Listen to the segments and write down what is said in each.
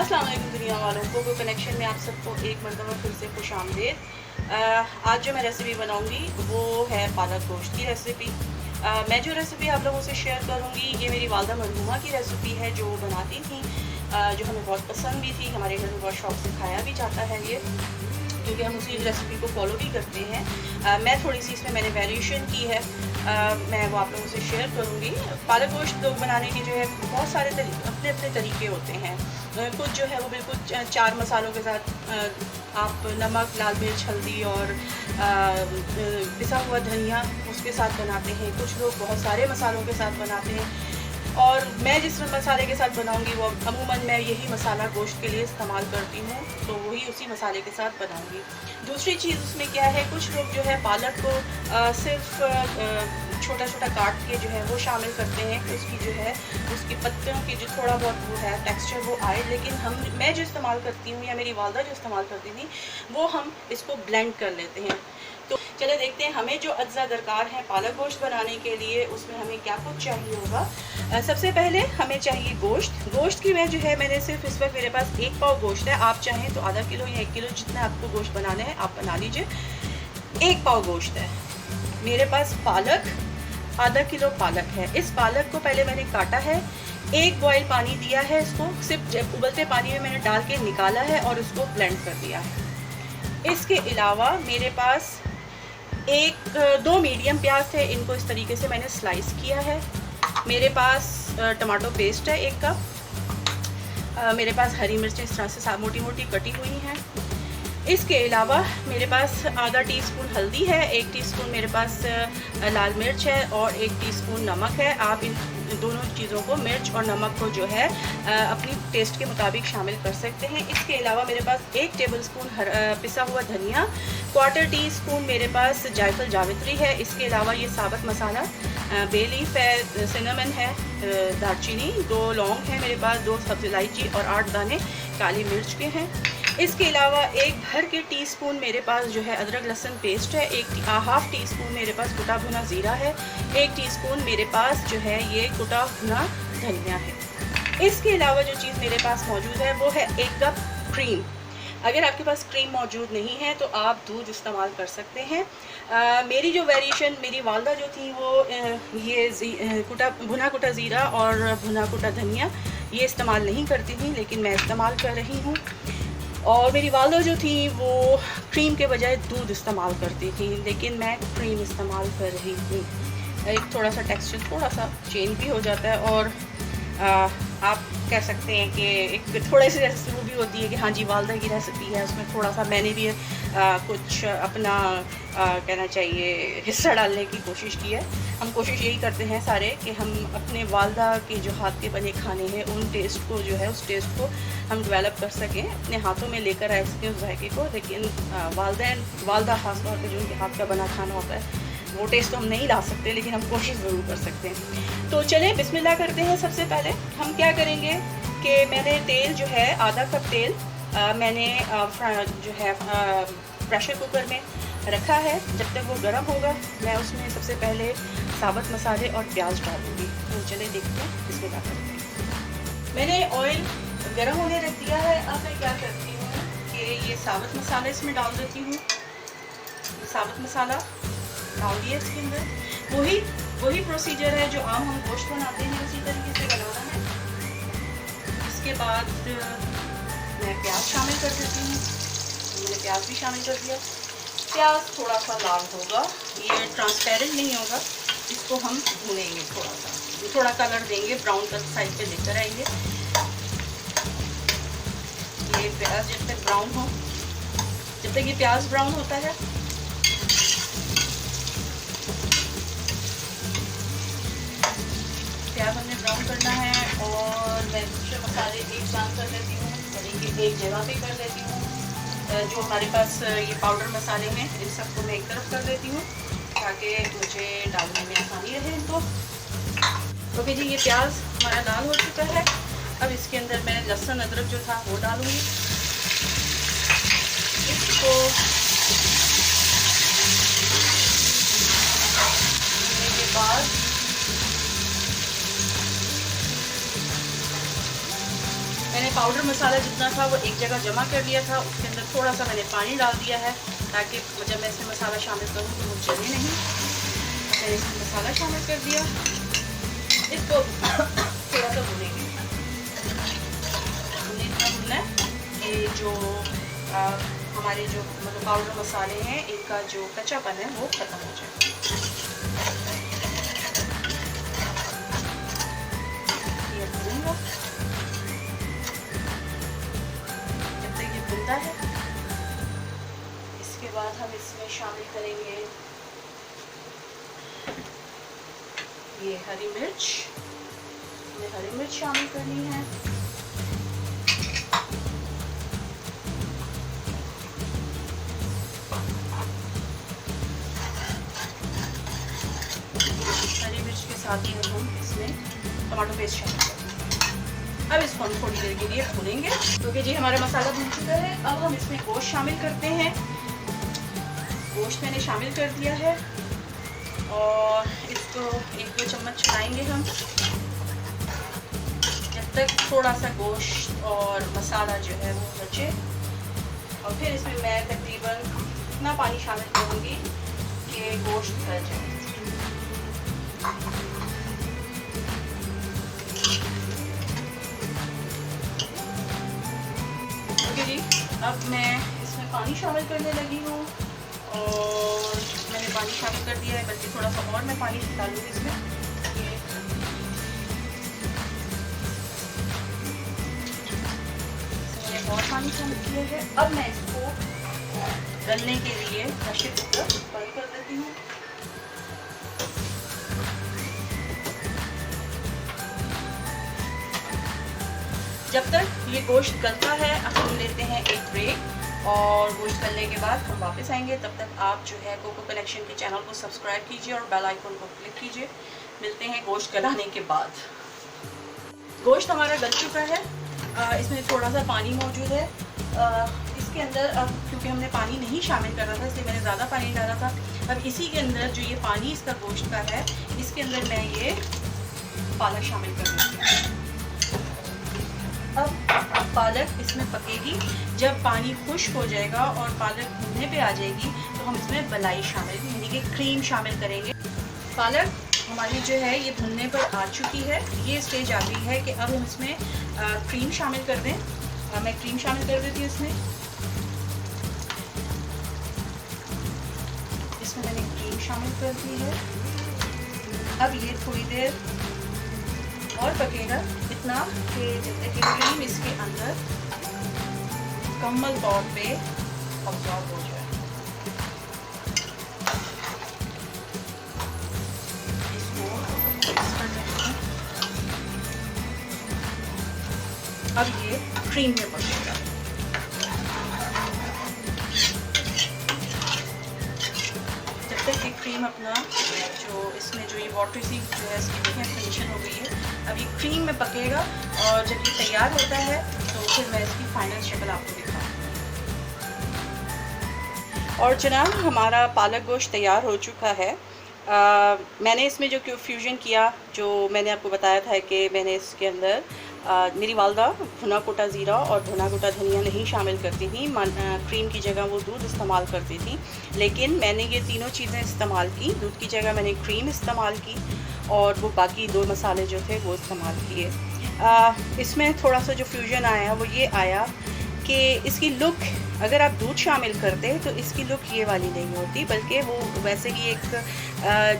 अस्सलाम वालेकुम दुनिया वालों को कनेक्शन में आप सबको एक मरतबा फिर से खुशामदीद। आज जो मैं रेसिपी बनाऊंगी वो है पालक गोश्त की रेसिपी। मैं जो रेसिपी आप लोगों से शेयर करूंगी ये मेरी वालदा मरहूमा की रेसिपी है जो वो बनाती थी, जो हमें बहुत पसंद भी थी। हमारे घर में बहुत शौक से खाया भी जाता है ये, क्योंकि हम उसी रेसिपी को फॉलो भी करते हैं। मैं थोड़ी सी इसमें मैंने वेरिएशन की है, मैं वो आप लोगों से शेयर करूँगी। पालक गोश्त बनाने के जो है बहुत सारे अपने अपने तरीके होते हैं। कुछ जो है वो बिल्कुल 4 मसालों के साथ, आप नमक, लाल मिर्च, हल्दी और पिसा हुआ धनिया उसके साथ बनाते हैं। कुछ लोग बहुत सारे मसालों के साथ बनाते हैं, और मैं जिस मसाले के साथ बनाऊंगी वो अमूमन मैं यही मसाला गोश्त के लिए इस्तेमाल करती हूँ, तो वही उसी मसाले के साथ बनाऊंगी। दूसरी चीज़ उसमें क्या है, कुछ लोग जो है पालक को सिर्फ छोटा छोटा काट के जो है वो शामिल करते हैं कि उसकी जो है उसकी पत्तियों की जो थोड़ा बहुत वो है टेक्सचर वो आए। लेकिन मैं जो इस्तेमाल करती हूँ या मेरी वालदा जो इस्तेमाल करती थी वो हम इसको ब्लेंड कर लेते हैं। तो चले देखते हैं हमें जो अज्जा दरकार है पालक गोश्त बनाने के लिए, उसमें हमें क्या कुछ चाहिए होगा। सबसे पहले हमें चाहिए गोश्त की मैं जो है मैंने सिर्फ इस वक्त मेरे पास 1 पाव गोश्त है। आप चाहें तो आधा किलो या 1 किलो जितना आपको गोश्त बनाना है आप बना लीजिए। 1 पाव गोश्त है मेरे पास। पालक आधा किलो पालक है। इस पालक को पहले मैंने काटा है, 1 बॉयल पानी दिया है, इसको सिर्फ उबलते पानी में मैंने डाल के निकाला है और उसको ब्लेंड कर दिया है। इसके अलावा मेरे पास 2 मीडियम प्याज है, इनको इस तरीके से मैंने स्लाइस किया है। मेरे पास टमाटो पेस्ट है 1 कप। मेरे पास हरी मिर्चें इस तरह से मोटी मोटी कटी हुई हैं। इसके अलावा मेरे पास आधा टीस्पून हल्दी है, 1 टीस्पून मेरे पास लाल मिर्च है और 1 टीस्पून नमक है। आप इन दोनों चीज़ों को, मिर्च और नमक को जो है अपनी टेस्ट के मुताबिक शामिल कर सकते हैं। इसके अलावा मेरे पास 1 टेबलस्पून पिसा हुआ धनिया, 1/4 टीस्पून मेरे पास जायफल जावित्री है। इसके अलावा ये साबुत मसाला बे लीफ है, सिनेमन है, दालचीनी, 2 लौंग है मेरे पास, 2 सब्ज़ इलायची और 8 दाने काली मिर्च के हैं। इसके अलावा 1 भर के टीस्पून मेरे पास जो है अदरक लहसुन पेस्ट है, 1/2 टीस्पून मेरे पास कुटा भुना ज़ीरा है, 1 टीस्पून मेरे पास जो है ये कुटा भुना धनिया है। इसके अलावा जो चीज़ मेरे पास मौजूद है वो है 1 कप क्रीम। अगर आपके पास क्रीम मौजूद नहीं है तो आप दूध इस्तेमाल कर सकते हैं। मेरी जो वेरिएशन, मेरी वालदा जो थी वो ये भुना कुटा ज़ीरा और भुना कुटा धनिया ये इस्तेमाल नहीं करती थी, लेकिन मैं इस्तेमाल कर रही हूँ। और मेरी वालदा जो थी वो क्रीम के बजाय दूध इस्तेमाल करती थी, लेकिन मैं क्रीम इस्तेमाल कर रही हूँ। एक थोड़ा सा टेक्सचर थोड़ा सा चेंज भी हो जाता है, और आप कह सकते हैं कि एक थोड़ी सी रेसिपी भी होती है कि हाँ जी वालदा की रेसिपी है, उसमें थोड़ा सा मैंने भी कुछ अपना कहना चाहिए हिस्सा डालने की कोशिश की है। हम कोशिश यही करते हैं सारे कि हम अपने वालदा के जो हाथ के बने खाने हैं उन टेस्ट को जो है उस टेस्ट को हम डेवलप कर सकें, अपने हाथों में लेकर आ सकें उस जायके को। लेकिन वालदा ख़ास तौर पर जो उनके हाथ का बना खाना होता है वो टेस्ट तो हम नहीं ला सकते, लेकिन हम कोशिश ज़रूर कर सकते हैं। तो चले बिस्मिल्लाह करते हैं। सबसे पहले हम क्या करेंगे कि मैंने तेल जो है आधा कप तेल मैंने जो है प्रेशर कुकर में रखा है। जब तक वो गर्म होगा मैं उसमें सबसे पहले साबुत मसाले और प्याज डालूँगी। तो चले देखते हैं इसमें क्या करते हैं। मैंने ऑयल गर्म होने रख दिया है। अब मैं क्या करती हूँ कि ये साबुत मसाला इसमें डाल देती हूँ। साबुत मसाला डाल दिया इसके अंदर। वही प्रोसीजर है जो आम हम गोश्त बनाते हैं, उसी तरीके से बनाना है। इसके बाद मैं प्याज शामिल कर देती हूँ। मैंने प्याज भी शामिल कर दिया। प्याज थोड़ा सा लाल होगा, ये ट्रांसपेरेंट नहीं होगा, इसको हम भूनेंगे, थोड़ा कलर देंगे, ब्राउन कलर साइड पे लेकर आएंगे। ये प्याज जब तक ब्राउन हो, जब तक ये प्याज ब्राउन होता है प्याज हमने ब्राउन करना है। और मैं दूसरे मसाले एक साथ कर लेती हूँ, यानी कि एक जगह पे कर लेती हूँ। जो हमारे पास ये पाउडर मसाले हैं इन सबको मैं एक तरफ कर देती हूँ ताकि मुझे डालने में आसानी रहे इनको। तो जी ये प्याज हमारा लाल हो चुका है। अब इसके अंदर मैं लहसुन अदरक जो था वो डालूँगी। इसको डालने के बाद मैंने पाउडर मसाला जितना था वो एक जगह जमा कर लिया था। उसके अंदर थोड़ा सा मैंने पानी डाल दिया है ताकि जब मैं इसमें मसाला शामिल करूँ तो वो जले नहीं। मैंने इसमें मसाला शामिल कर दिया। इसको थोड़ा सा भूनेंगे, भूनना है कि जो हमारे जो मतलब पाउडर मसाले हैं इनका जो कच्चापन है वो ख़त्म हो जाए। ये भूनूंगा जब तक ये भुनता है। इसके बाद हम इसमें शामिल करेंगे ये हरी मिर्च। हमें हरी मिर्च शामिल करनी है। हरी मिर्च के साथ ही हम इसमें टमाटो पेस्ट शामिल करेंगे। अब इसको हम थोड़ी देर के लिए भूनेंगे। क्योंकि जी हमारा मसाला भून चुका है। अब हम इसमें गोश्त शामिल करते हैं। गोश्त मैंने शामिल कर दिया है और इसको 1-2 चम्मच चलाएंगे हम जब तक थोड़ा सा गोश्त और मसाला जो है वो बचे। और फिर इसमें मैं तकरीबन इतना पानी शामिल करूँगी कि गोश्त गल जाए। ओके जी, अब मैं इसमें पानी शामिल करने लगी हूँ और मैंने पानी शामिल कर दिया है, बल्कि थोड़ा सा और मैं पानी डालूंगी इसमें। मैंने और पानी शामिल किया है। अब मैं इसको गलने के लिए प्रेशर कुकर बंद कर देती हूँ। जब तक ये गोश्त गलता है अब हम लेते हैं एक ब्रेक और गोश्त गलने के बाद हम वापस आएंगे। तब तक आप जो है कोको कलेक्शन के चैनल को सब्सक्राइब कीजिए और बेल आइकन को क्लिक कीजिए। मिलते हैं गोश्त गलाने के बाद। गोश्त हमारा गल चुका है। इसमें थोड़ा सा पानी मौजूद है। इसके अंदर अब क्योंकि हमने पानी नहीं शामिल कर रहा था इसलिए मैंने ज़्यादा पानी डाला था। अब इसी के अंदर जो ये पानी इसका गोश्त का है इसके अंदर मैं ये पालक शामिल कर देती हूँ। अब पालक इसमें पकेगी। जब पानी खुश्क हो जाएगा और पालक भुनने पे आ जाएगी तो हम इसमें मलाई शामिल यानी कि क्रीम शामिल करेंगे। पालक हमारी जो है ये भुनने पर आ चुकी है। ये स्टेज आ गई है कि अब हम इसमें क्रीम शामिल कर दें। मैं क्रीम शामिल कर देती हूँ इसमें मैंने क्रीम शामिल कर दी है। अब ये थोड़ी देर और पकेगा इतना कि जब तक क्रीम इसके अंदर मुकम्मल तौर पे अब्जॉर्ब हो जाए। इसको मिक्स कर देते हैं। अब ये क्रीम में पकेगा। जब तक ये क्रीम अपना जो इसमें जो ये वाटर सी जो है इसकी फिनिशन हो गई है। अब ये क्रीम में पकेगा और जब ये तैयार होता है तो फिर मैं इसकी फाइनल शक्ल आपको दिखाऊंगी। और जनाब हमारा पालक गोश्त तैयार हो चुका है। मैंने इसमें जो फ्यूजन किया जो मैंने आपको बताया था कि मैंने इसके अंदर मेरी वालदा भुना कोटा ज़ीरा और भुना कोटा धनिया नहीं शामिल करती थी। क्रीम की जगह वो दूध इस्तेमाल करती थी, लेकिन मैंने ये तीनों चीज़ें इस्तेमाल की। दूध की जगह मैंने क्रीम इस्तेमाल की और वो बाकी 2 मसाले जो थे वो इस्तेमाल किए। इसमें थोड़ा सा जो फ्यूजन आया वो ये आया कि इसकी लुक अगर आप दूध शामिल करते तो इसकी लुक ये वाली नहीं होती, बल्कि वो वैसे ही एक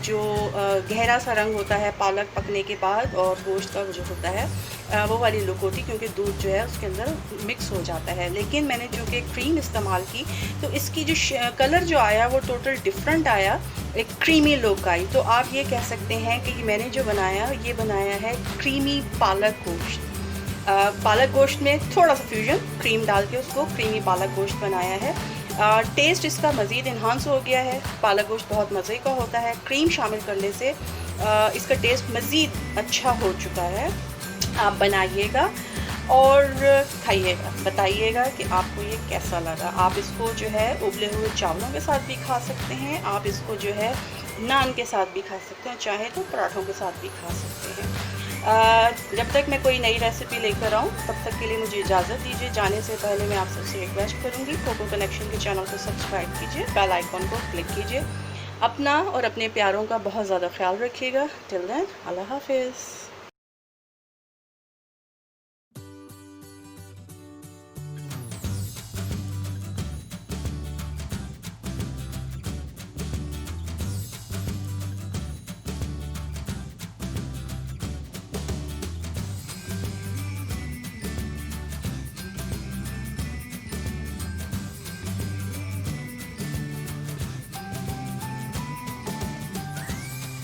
जो गहरा सा रंग होता है पालक पकने के बाद और गोश्त का जो होता है वो वाली लुक होती, क्योंकि दूध जो है उसके अंदर मिक्स हो जाता है। लेकिन मैंने जो कि क्रीम इस्तेमाल की तो इसकी जो कलर जो आया वो टोटल डिफरेंट आया, एक क्रीमी लुक आई। तो आप ये कह सकते हैं कि मैंने जो बनाया ये बनाया है क्रीमी पालक गोश्त। पालक गोश्त में थोड़ा सा फ्यूजन क्रीम डाल के उसको क्रीमी पालक गोश्त बनाया है। टेस्ट इसका मज़ीद इन्हांस हो गया है। पालक गोश्त बहुत मज़े का होता है, क्रीम शामिल करने से इसका टेस्ट मज़ीद अच्छा हो चुका है। आप बनाइएगा और खाइएगा, बताइएगा कि आपको ये कैसा लगा। आप इसको जो है उबले हुए चावलों के साथ भी खा सकते हैं, आप इसको जो है नान के साथ भी खा सकते हैं, चाहे तो पराठों के साथ भी खा सकते हैं। जब तक मैं कोई नई रेसिपी लेकर आऊँ तब तक के लिए मुझे इजाज़त दीजिए। जाने से पहले मैं आप सबसे रिक्वेस्ट करूँगी, कोको कनेक्शन के चैनल को सब्सक्राइब कीजिए, बेल आइकॉन को क्लिक कीजिए। अपना और अपने प्यारों का बहुत ज़्यादा ख्याल रखिएगा। टिल देन, अल्लाह हाफिज़।